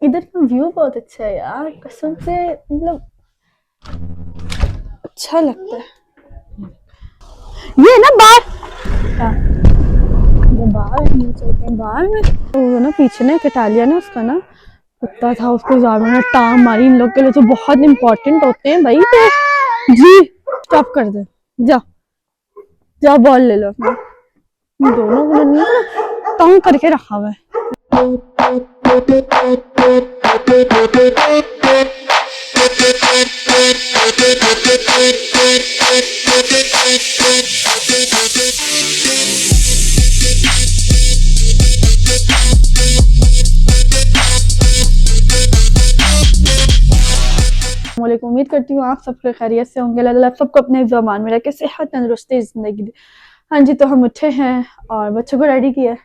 इधर का व्यू बहुत अच्छा है यार, कसम से मतलब अच्छा लगता है। ये ना बाहर क्या वो बाहर नहीं चलते हैं बाहर में। तो वो ना पीछे ना कटालिया ना उसका ना कुत्ता था, उसको जामिन ने टांग मारी। इन लोग के लिए तो बहुत इंपॉर्टेंट होते हैं भाई तो जी स्टॉप कर दे। जा जा बॉल ले लो अपना। इन दोनों को ना तंग करके रखा हुआ है। उम्मीद करती हूँ आप सबके खैरियत से होंगे। अल्लाह सबको अपने ज़मान में रखे, सेहत तंदुरुस्ती ज़िंदगी दे। हाँ जी, तो हम उठे हैं और बच्चों को रेडी किया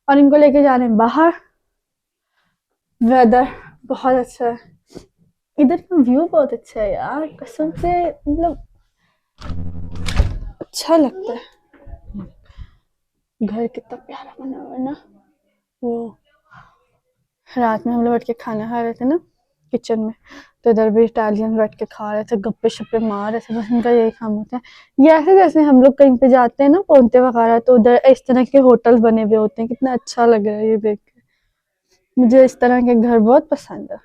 और इनको लेके जा रहे हैं बाहर। वेदर बहुत अच्छा है, इधर का व्यू बहुत अच्छा है यार, कसम से मतलब अच्छा लगता है। घर कितना प्यारा बना हुआ है ना। वो रात में हम लोग बैठ के खाना खा रहे थे ना किचन में, तो इधर भी इटालियन बैठ के खा रहे थे, गप्पे शप्पे मार रहे थे। बस इनका यही काम होता है। ये ऐसे जैसे हम लोग कहीं पे जाते हैं ना पोंते वगैरह, तो उधर इस तरह के होटल बने हुए होते हैं। कितना अच्छा लग रहा है ये देख के। मुझे इस तरह के घर बहुत पसंद है।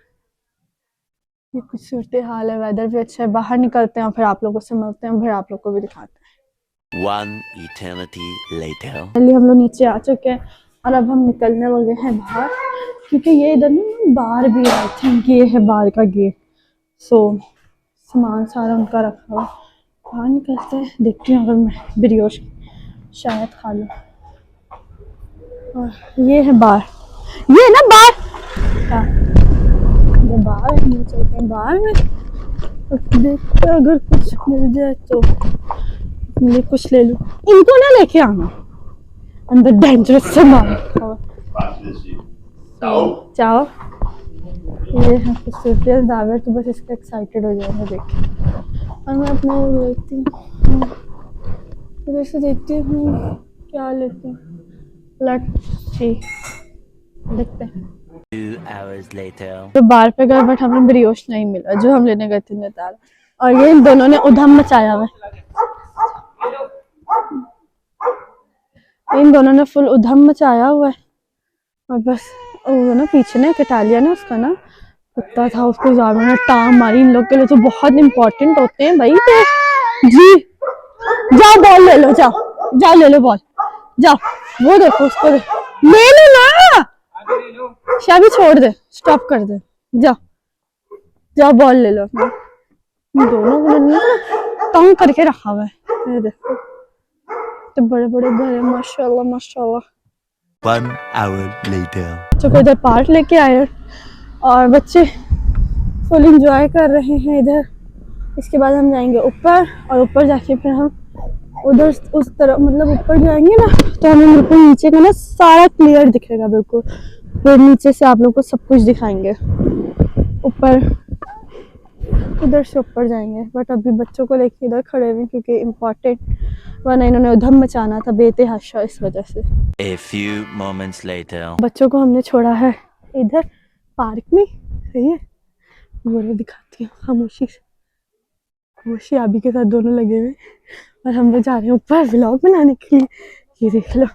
ये कुछ सूरत हाल है, वेदर भी अच्छा है। बाहर निकलते हैं और फिर आप लोगों से मिलते हैं, फिर आप लोग को भी दिखाते हैं। One eternity later. पहले हम लोग नीचे आ चुके हैं और अब हम निकलने वाले हैं बाहर, क्योंकि ये इधर ना बाहर भी है। आई थिंक ये है बाहर का गेट। सो सामान सारा उनका रखा हुआ। बाहर निकलते हैं, देखती हूँ अगर मैं ब्रियोश शायद खा लूँ। और ये है बाहर, ये ना बाहर क्या वो बाहर नहीं चलते हैं बाहर में। तो देखते हैं अगर कुछ मिल जाए तो मैं कुछ ले लूँ। इनको ना लेके आना, अंदर डेंजरस सामान रखा हुआ। चाओ ये है खूबसूरत दावर, तो बस इसका एक्साइटेड हो जाएंगे देख के। और मैं अपने देखती हूँ, इधर से देखती हूँ क्या लेती हूँ। लेट्स सी, देखते हैं। 2 hours later. तो बार पे गए बट हमें ब्रियोश नहीं मिला जो हम लेने गए थे नैताल। और ये इन दोनों ने उधम मचाया हुआ है, इन दोनों ने फुल उधम मचाया हुआ है। और बस वो ना पीछे ना कटालिया ना उसका ना कुत्ता था, उसको जामिन ने टांग मारी। इन लोग के लिए तो बहुत इंपॉर्टेंट होते हैं भाई तो जी जाओ बॉल ले लो, जाओ जाओ ले लो बॉल, जाओ वो देखो उसको ले लो ना, शायद छोड़ दे, स्टॉप कर दे। जाओ जाओ बॉल ले लो अपना। इन दोनों को ना तंग करके रखा हुआ है। ये देखो तो बड़े बड़े घर है, माशाल्लाह माशाल्लाह। 1 hour later. बच्चों को इधर पार्क लेके आए और बच्चे फुल इंजॉय कर रहे हैं इधर। इसके बाद हम जाएंगे ऊपर और ऊपर जाके फिर हम उधर उस तरफ मतलब ऊपर जाएंगे ना, तो हमें बिल्कुल नीचे का ना सारा क्लियर दिखेगा बिल्कुल। फिर नीचे से आप लोग को सब कुछ दिखाएंगे। ऊपर उधर से ऊपर जाएंगे, बट अभी बच्चों को लेके इधर खड़े हुए क्योंकि इम्पोर्टेंट, वरना इन्होंने उधम मचाना था बेतहाशा इस वजह से। A few moments later. बच्चों को हमने छोड़ा है इधर पार्क में, सही है। वो दिखाती हूँ खामोशी से, खामोशी आबी के साथ दोनों लगे हुए और हम लोग जा रहे हैं ऊपर व्लॉग बनाने के लिए। ये देख लो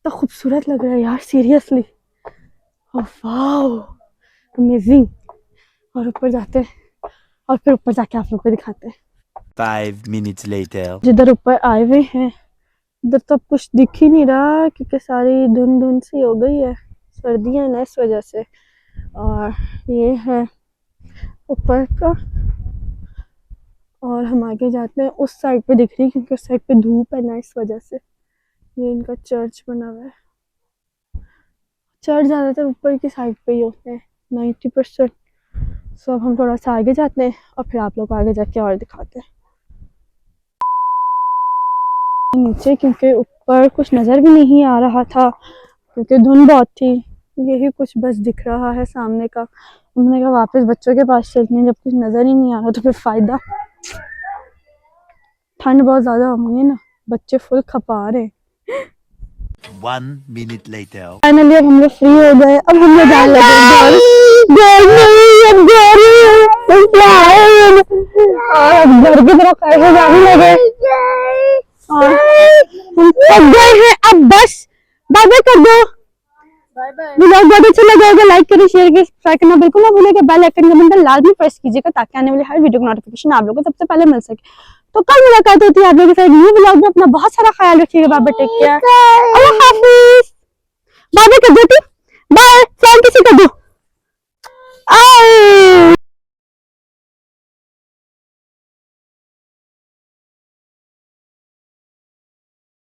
तो खूबसूरत लग रहा है यार, सीरियसली वाओ अमेजिंग। और ऊपर जाते हैं और फिर ऊपर जाके आप लोग को दिखाते हैं। 5 minutes later. जिधर ऊपर आए हुए हैं इधर तो अब कुछ दिख ही नहीं रहा क्योंकि सारी धुंध धुंध सी हो गई है, सर्दियाँ ना इस वजह से। और ये है ऊपर का, और हम आगे जाते हैं। उस साइड पे दिख रही है क्योंकि उस साइड पे धूप है ना इस वजह से। ये इनका चर्च बना हुआ है। चर्च ज़्यादातर ऊपर की साइड पे ही होते हैं 90%। सो अब हम थोड़ा सा आगे जाते हैं और फिर आप लोग को आगे जाके और दिखाते हैं नीचे, क्योंकि ऊपर कुछ नज़र भी नहीं आ रहा था क्योंकि धुंध बहुत थी। यही कुछ बस दिख रहा है सामने का। हमने कहा वापस बच्चों के पास चलते हैं, जब कुछ नज़र ही नहीं आ रहा तो फिर फ़ायदा। ठंड बहुत ज़्यादा हो गई है ना, बच्चे फुल खपा रहे हैं। 1 minute later. फाइनली अब हम लोग फ्री हो गए, अब हम लोग जाने लगे घर। घर नहीं, अब घर ही। क्या है? और अब घर की तरफ कैसे जाने लगे और हम थक गए हैं अब, बस बाय बाय कर दो। ब्लॉग बहुत अच्छा लगा होगा, लाइक करें, शेयर करें, सब्सक्राइब करना बिल्कुल ना भूलिएगा। बेल आइकन का बटन लाल में प्रेस कीजिएगा ताकि आने वाली हर वीडियो की नोटिफिकेशन आप लोगों को सबसे पहले मिल सके। तो कल मुलाकात होती है आप लोगों के साथ न्यू ब्लॉग में। अपना बहुत सारा ख्याल रखिएगा। बाय बाय, टेक केयर, अल्लाह हाफिज। बाय बाय कर दो, बाय।